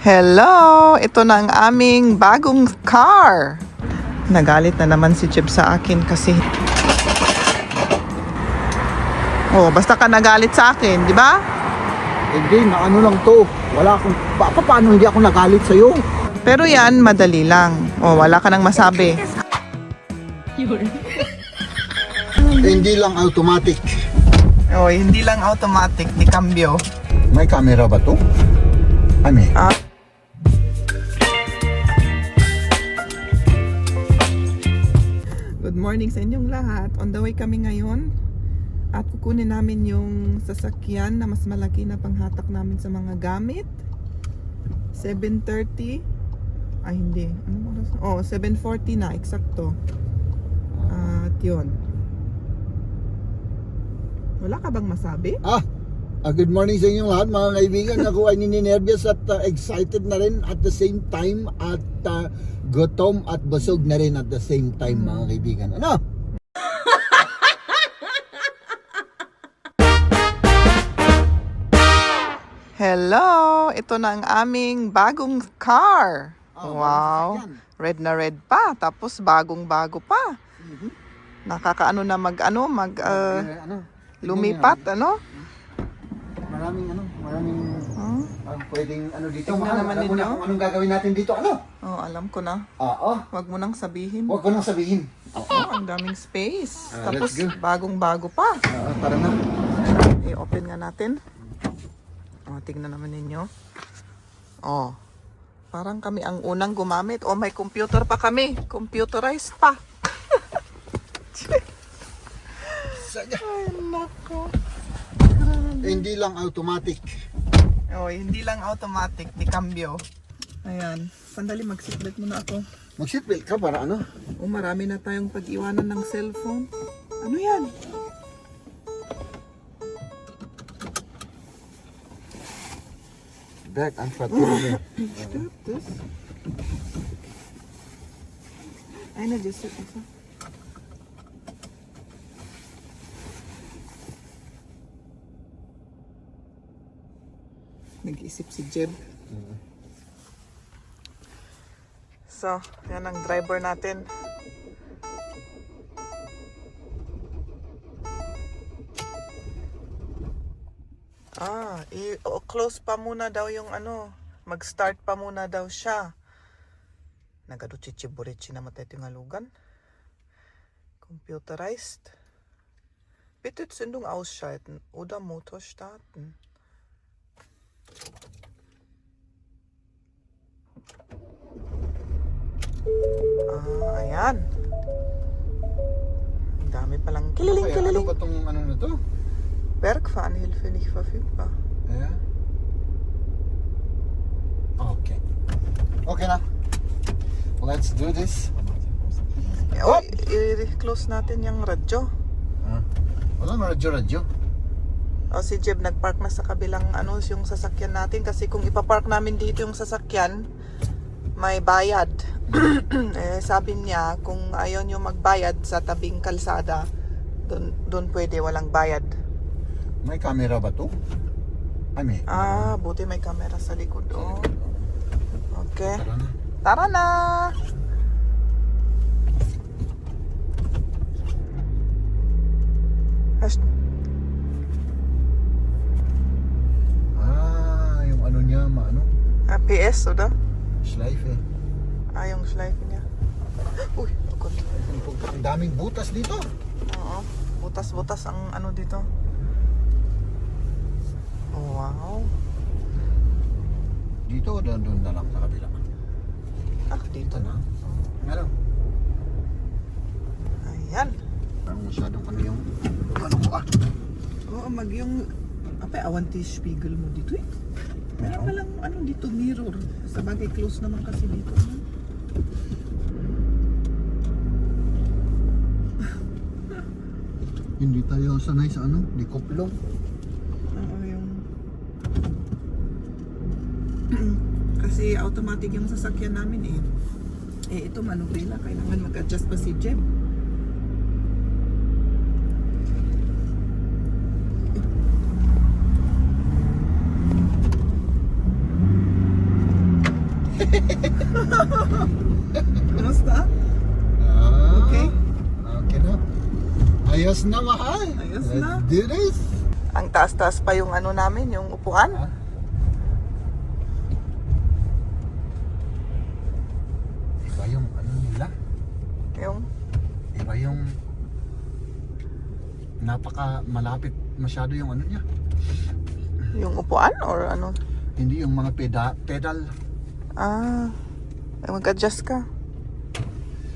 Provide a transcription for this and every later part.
Hello! Ito na ang aming bagong car. Nagalit na naman si Jeb sa akin kasi... Oh, basta ka nagalit sa akin, di ba? Hindi, na ano lang to. Wala akong... Paano hindi ako nagalit sa'yo? Pero yan, madali lang. Oh, wala ka nang masabi. Hindi lang automatic. Oh, hindi lang automatic, di cambio. May camera ba to? Ay, may. Good morning sa inyong lahat. On the way kami ngayon. At kukunin namin yung sasakyan na mas malaki na panghatak namin sa mga gamit. 7:30. Ay, hindi. Ano oras? Oh, 7:40 na. Eksakto. At yun. Wala ka bang masabi? Good morning sa inyong lahat mga kaibigan. Ako ay nininervyos at excited na rin at the same time at gutom at busog na rin at the same time mga kaibigan. Ano? Hello! Ito na ang aming bagong car. Wow! Red na red pa. Tapos bagong-bago pa. Nakakaano na lumipat, ano? Maraming pwedeng dito. Tingnan naman Alam mo na ninyo. kung anong gagawin natin dito, ano? Oh, alam ko na. Oo. Wag mo nang sabihin. Huwag ko nang sabihin. Oh, ang daming space. Tapos Let's go. bagong-bago pa. Tara na. I-open nga natin. Oh, tingnan naman ninyo. Oh. Parang kami ang unang gumamit. Oh, may computer pa kami. Computerized pa. Ay, nako. Hindi lang automatic. Oh, hindi lang automatic, di cambio. Ayan. Sandali, mag-seatbelt muna ako. Mag-seatbelt ka para ano? Oh, marami na tayong pag-iwanan ng cellphone. Ano yan? Back and forth. Stop this. Ay, na-just it isa. Nag-isip si Jeb. So, yan ang driver natin. I-close pa muna daw yung mag-start pa muna daw siya. Nagaduchichiburichi na matay ito yung halugan. Computerized. Bitte Zündung ausschalten oder Motor starten. Ayan. Ang dami palang Ano kililing. ba tong na to? Bergfahnenhilfe nicht verfügbar. Yeah. Okay. Okay na. Let's do this. Oh, i-close natin yung radyo. Wala na radyo. O si Jeb nagpark na sa kabilang yung sasakyan natin kasi kung ipapark namin dito yung sasakyan may bayad. Sabi niya kung ayaw nyo magbayad sa tabing kalsada doon pwede walang bayad. May camera ba to? Ay, may. Buti may camera sa likod. Oh. Okay. Tara na. Tara na! Yung ano niya, PS, o da? Schleife. Yung schleife niya. Uy, agad. Ang daming butas dito. Oo. Butas-butas ang dito. Oh, wow. Dito, doon na lang sa kabila. Dito na. Meron. Ayan. Parang masyadong yung Oo, yung awanti spiegel mo dito eh. Meron ka lang dito mirror. Sa bagay close naman kasi dito. Hindi tayo sanay sa di kuplong. Oo, yung... kasi automatic yung sasakyan namin eh. Ito manubrila. Kailangan mag-adjust pa si Jeb. Kamusta? Okay. Okay na. Ayos na, mahal. Ayos Let's na. do this. Ang taas-taas pa yung ano namin, yung upuan. Ha? Iba yung ano nila. Yung, Iba yung napaka malapit masyado yung ano niya. yung upuan or ano? Hindi yung mga pedal. Ah, mag-adjust ka.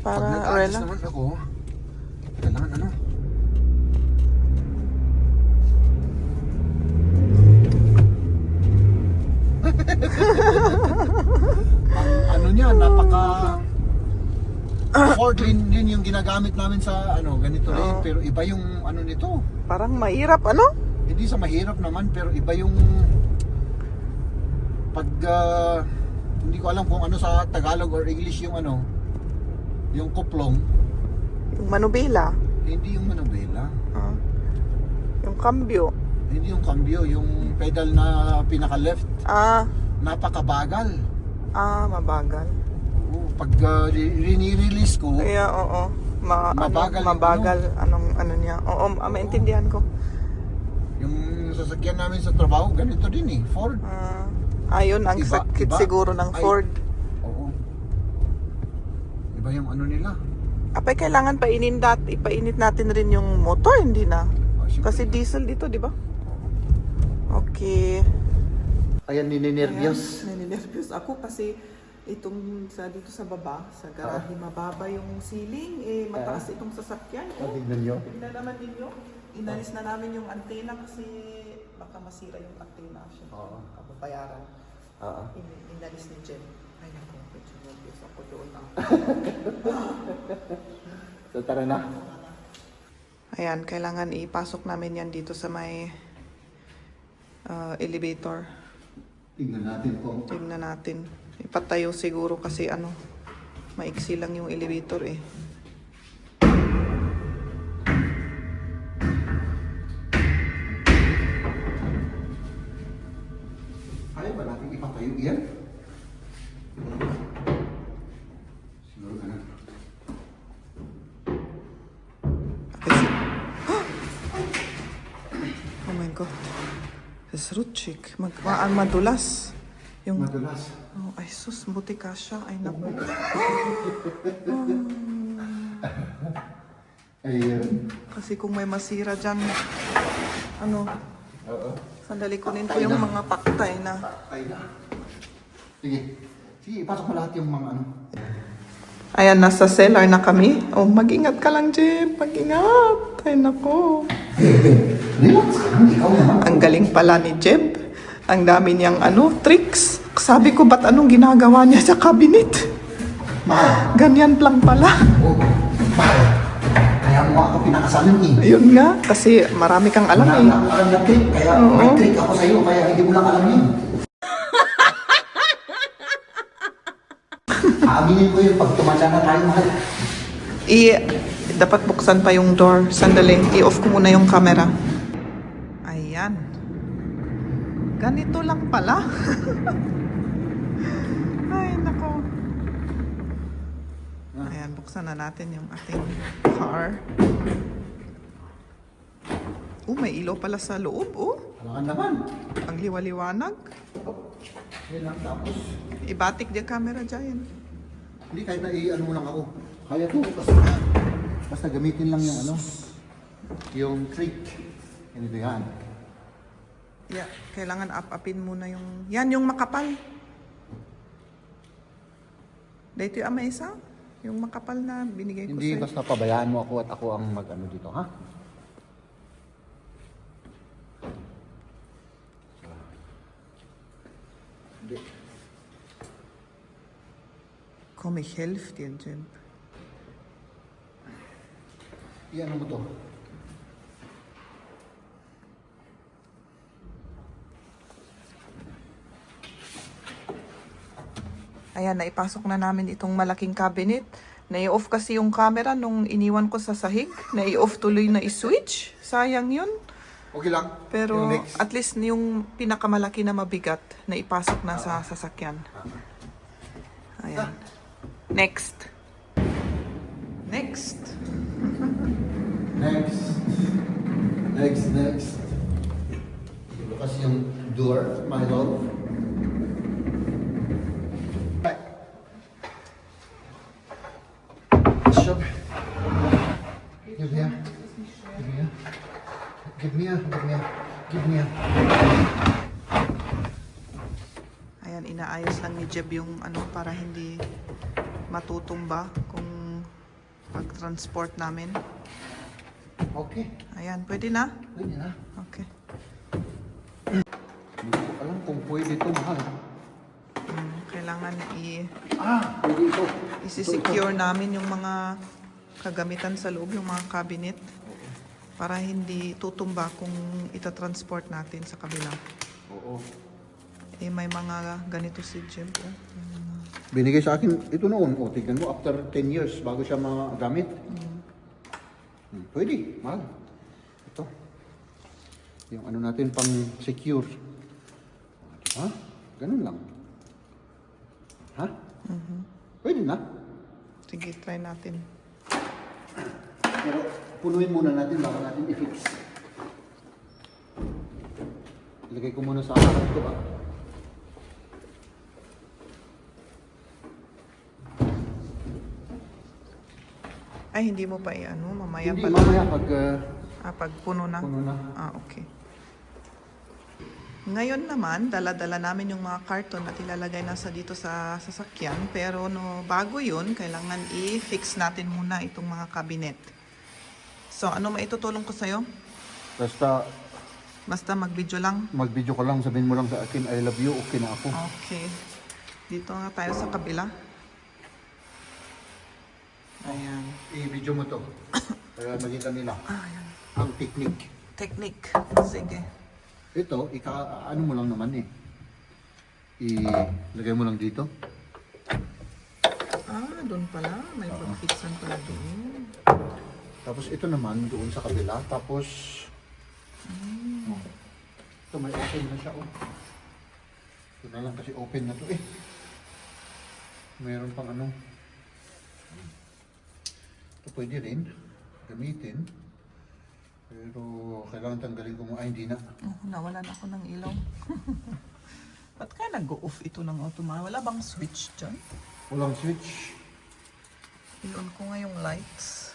Pag Para nag-adjust relax. naman ako, kailangan ano. Ang ano niya, napaka Ford din yung ginagamit namin sa ano, ganito rin. Oo. Pero iba yung ano nito. Parang mahirap, ano? Hindi sa mahirap naman, pero iba yung pag hindi ko alam kung ano sa Tagalog or English yung ano, yung kuplong, Yung manubila. hindi yung manubela, Ah. Yung cambio. hindi yung cambio, yung pedal na pinaka left, Ah, napakabagal. mabagal. Oo, pag rini-release ko, Kaya, oo. Mabagal yung mabagal. Ano niya. Oo, maintindihan ko. yung sasakyan namin sa trabaho, ganito din eh, Ford. Ayun, ang Iba- sakit iba. siguro ng Ay. Ford. Oo. Iba yung ano nila. Apay, kailangan ipainit natin rin yung motor, hindi na. Oh, syempre. Kasi diesel dito, di ba? Okay. Ayan, nininervyos. Naninervyos ako kasi itong dito sa baba, sa garahe, mababa yung ceiling, mataas itong sasakyan. Tignan nyo. Tignan naman ninyo, inalis na namin yung antena kasi baka masira yung antena. Siyempre, Oo. kapabayaran. Oo. Inalis ni Jen. Ay naku, medyo nervyos ako doon. So tara na. Ayan, kailangan ipasok namin yan dito sa may elevator. Tingnan natin kung Tingnan natin. Ipatayo siguro kasi maiksi lang yung elevator eh. kaya ba natin ipatayo yan? Siguro ka na. Kasi, oh my God. This rutschik. Madulas. Yung, Madulas. oh, ay sus, buti ka siya. Ay naku. Ayun. Kasi kung may masira dyan, Oo. sandali kunin ko yung mga paktay na. Patay na. Sige. Sige, ipasok mo lahat yung mga ano. Ayan, nasa cellar na kami. Oh, mag-ingat ka lang, Jim. Mag-ingat. Ay, nako. Relax ka lang, ikaw naman. Ang galing pala ni Jeb. Ang dami niyang tricks. Sabi ko, ba't anong ginagawa niya sa cabinet? Mahal. Ganyan lang pala. Oo. Mahal. Kaya mo ako pinakasalan eh. Ayun nga, kasi marami kang alam Wala eh. lang alam na trick. Kaya may trick ako sa'yo. Kaya hindi mo lang alam yun. Aaminin ko yun pag tumanda na tayo, mahal. Dapat buksan pa yung door. Sandali, i-off ko muna yung camera. Ayan. Ganito lang pala. Ay, nako. Ayan, buksan na natin yung ating car. Oh, may ilaw pala sa loob, oh. Alangan naman. Ang liwaliwanag. Yun lang tapos. Ibatik di camera dyan. Hindi, kahit na i-ano mo lang ako. Kaya to, basta gamitin lang yung ano, yung trick. Ganito yan. Yeah, kailangan up-upin muna yung... Yan, yung makapal. Dito yung ama isa. Yung makapal na binigay ko Hindi, sa'yo. basta pabayaan mo ako at ako ang mag-ano dito, ha? Hindi. Komm, ich helfe dir, Jim. I-ano mo to? Ayan, naipasok na namin itong malaking cabinet. Nai-off kasi yung camera nung iniwan ko sa sahig. Nai-off tuloy na i-switch. Sayang yun. Okay lang. Pero Yung next. at least yung pinakamalaki na mabigat na ipasok na sa sasakyan. Ayan. Next. Next. Next. Bukas yung door, my love. Shop. Give me a. Ayan, inaayos lang ni Jeb yung ano para hindi matutumba kung pag-transport namin. Okay, Ayan, pwede na? pwede na. Okay. Hindi ko alam kung pwede ito, mahal. Kailangan Pwede ito. isi-secure namin yung mga kagamitan sa loob, yung mga cabinet para hindi tutumba kung itatransport natin sa kabila. Oo. May mga ganito si Jeb. Binigay sa akin ito noon. O, tignan mo, after 10 years, bago siya magamit. Pwede, mahal. Ito. Yung ano natin pang secure. Ha? Ganun lang. Ha? Pwede na. Sige, try natin. Pero punuin muna natin bago natin i-fix. Ilagay ko muna sa harap ko ba? Ay, hindi mo pa i-ano, mamaya Hindi, pala. mamaya pag Pag puno na. puno na. Okay. Ngayon naman, dala-dala namin yung mga karton at ilalagay na sa dito sa sasakyan. Pero no, bago yun, kailangan i-fix natin muna itong mga cabinet. So, ano maitutulong ko sa'yo? Basta Basta mag-video lang. mag-video ka lang, sabihin mo lang sa akin, I love you, okay na ako. Okay. Dito nga tayo sa kabila. Ayan. I-video mo to. Para makita nila Ayan. ang technique. Technique. Sige. Ito, ano mo lang naman eh. Ilagay mo lang dito. Doon pala. May pag-fixan pala doon. Tapos ito naman doon sa kabila. Tapos ito may open na siya oh. Ito na lang kasi open na to eh. Meron pang ano. Ito pwede rin gamitin. Pero kailangan tanggalin ko mo. Ay, hindi na. Nawalan ako ng ilaw. Ba't kaya nag-go-off ito ng automatic? Wala bang switch dyan? Walang switch. I-on ko nga yung lights.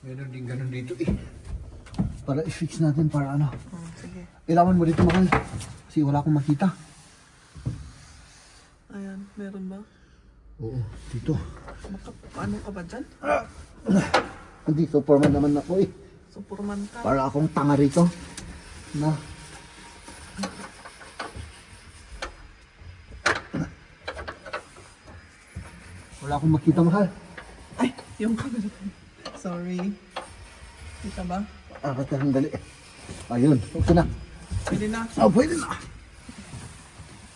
Meron din ganun dito eh. Para i-fix natin para ano. Sige. Ilawan mo dito mahal. Kasi wala akong makita. Ayan, meron ba? Oo, dito. Ano ka ba dyan? Hindi, superman naman ako eh. Superman ka. Para akong tanga rito. Na. Wala akong makita mahal. Ay, yung camera. Sorry. Kita ba? Basta sandali. Ayun, okay na. Pwede na. Oh, pwede na.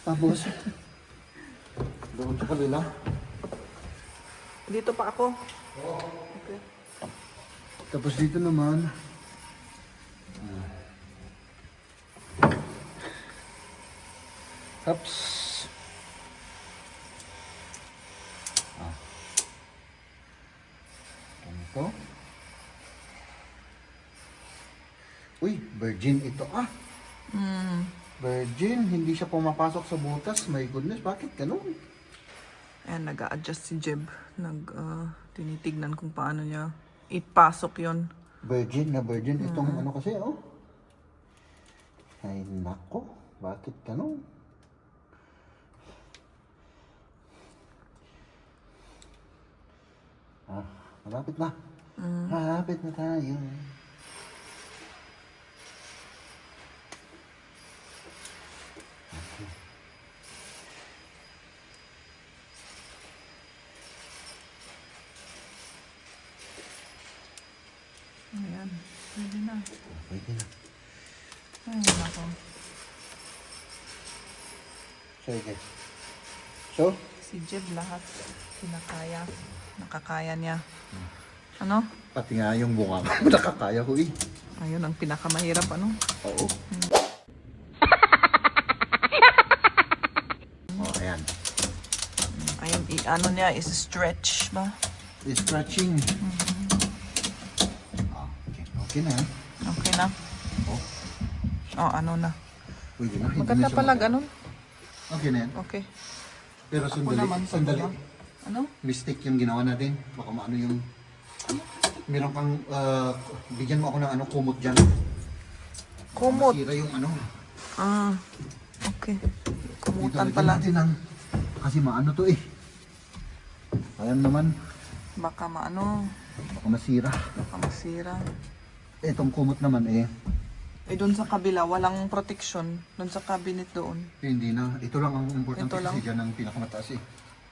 Tapos, doon sa kabila. Dito pa ako. Okay. Tapos dito naman. Ups. Ganito. Uy, virgin ito Virgin, hindi siya pumapasok sa butas. My goodness, bakit ganun? Ayan, nag-a-adjust si Jeb. Tinitignan kung paano niya ipasok yon. Virgin na virgin. Itong ano kasi, oh. Ay, nako. Bakit ganun? Malapit na. Malapit na tayo. Ayan, pwede na. Pwede na. Ay, nako. Sige. So, Si Jeb lahat kinakaya. Nakakaya niya. Ano? pati nga yung bunga ko. Nakakaya ko eh. Ayun ang pinakamahirap, ano? Oo. Oh, ayan. ano niya is stretch ba? Stretching. Okay. Okay na. Okay na. Oh, Oh, ano na. pwede na. Hindi Maganda na siya pala maka- ganun. Okay na yan. Okay. Pero sandali. Ano? Mistake yung ginawa natin. Baka maano yung... Meron kang... bigyan mo ako ng kumot dyan. Kumot. Masira yung ano. Ah. Okay. Dito Kumutan lagyan pala. natin ng... Kasi maano to eh. Ayan naman. Baka maano. Baka masira. Baka masira. Itong kumot naman eh. Eh, doon sa kabila, walang protection. Doon sa cabinet doon. Hindi na. Ito lang ang importante Ito lang. kasi dyan ang pinakamataas eh.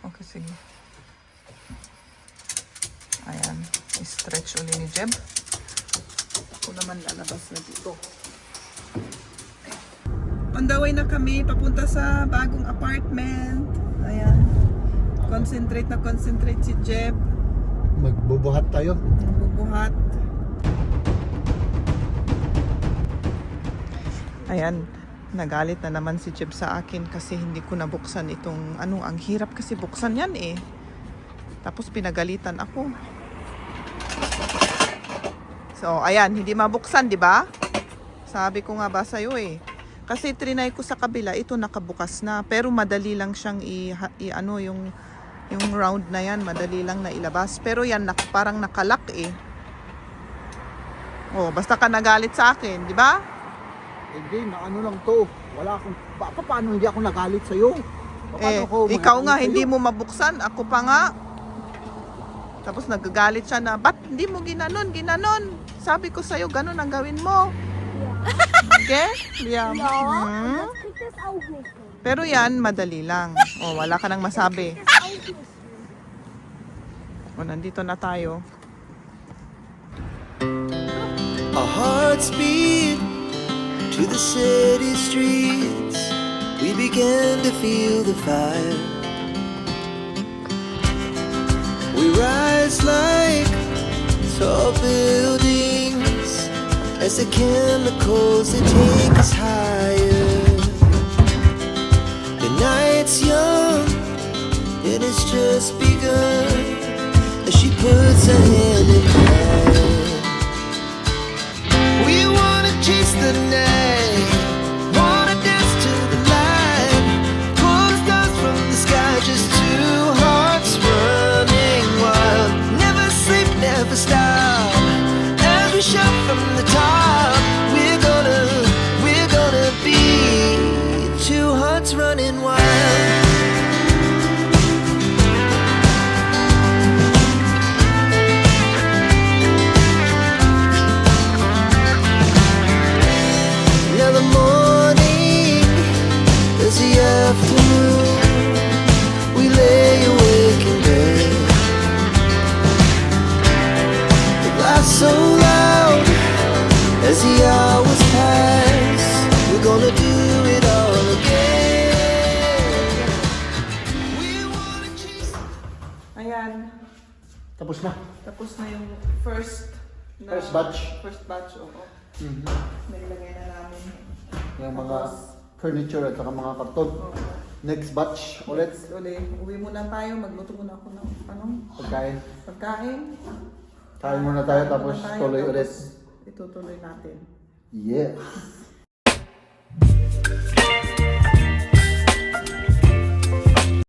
Okay, sige. Ayan. I-stretch uli ni Jeb. Ako naman lalabas na dito. On the way na kami, papunta sa bagong apartment. Ayan. Concentrate si Jeb. Magbubuhat tayo. Bubuhat. Ayan, nagalit na naman si Jeb sa akin kasi hindi ko nabuksan itong ang hirap kasi buksan yan eh. Tapos pinagalitan ako. So, ayan, hindi mabuksan, di ba? Sabi ko nga ba sa'yo eh. Kasi trinay ko sa kabila, ito nakabukas na. Pero madali lang siyang yung round na yan, madali lang na ilabas. Pero yan, parang nakalak eh. Oh, basta ka nagalit sa akin, di ba? Hindi, ano lang to. Wala akong... Paano hindi ako nagalit sa'yo? Paano Ikaw nga magagalit hindi sa'yo? mo mabuksan, ako pa nga. Tapos nagagalit siya na, ba't hindi mo ginanon? Sabi ko sa'yo, ganun ang gawin mo. Okay? Liam? Hmm? Pero yan, madali lang. Oh, wala ka nang masabi. O, nandito na tayo. Our hearts beat to the city streets. We began to feel the fire. We rise like tall buildings as the chemicals they take us higher. The night's young, it has just begun as she puts her hand in mine. We wanna chase the night, wanna dance to the light, pull the stars from the sky, just two hearts running wild. Never sleep, never stop, as we shout from the top. We're gonna be two hearts running wild. Now the morning is the afternoon. We lay awake in bed. The laughs so loud as the hours pass. We're gonna do it all again. We wanna chase. Ayan. Tapos na. Tapos na yung first batch. First batch, oo. Nailagay na namin. Yung mga furniture at saka mga karton. Oo. Next batch ulit. Uli, uwi muna tayo. Magluto muna ako ng Pagkain. pagkain. Kain muna tayo Kain tapos muna tayo, tuloy tapos ulit. Itutuloy natin. Yes.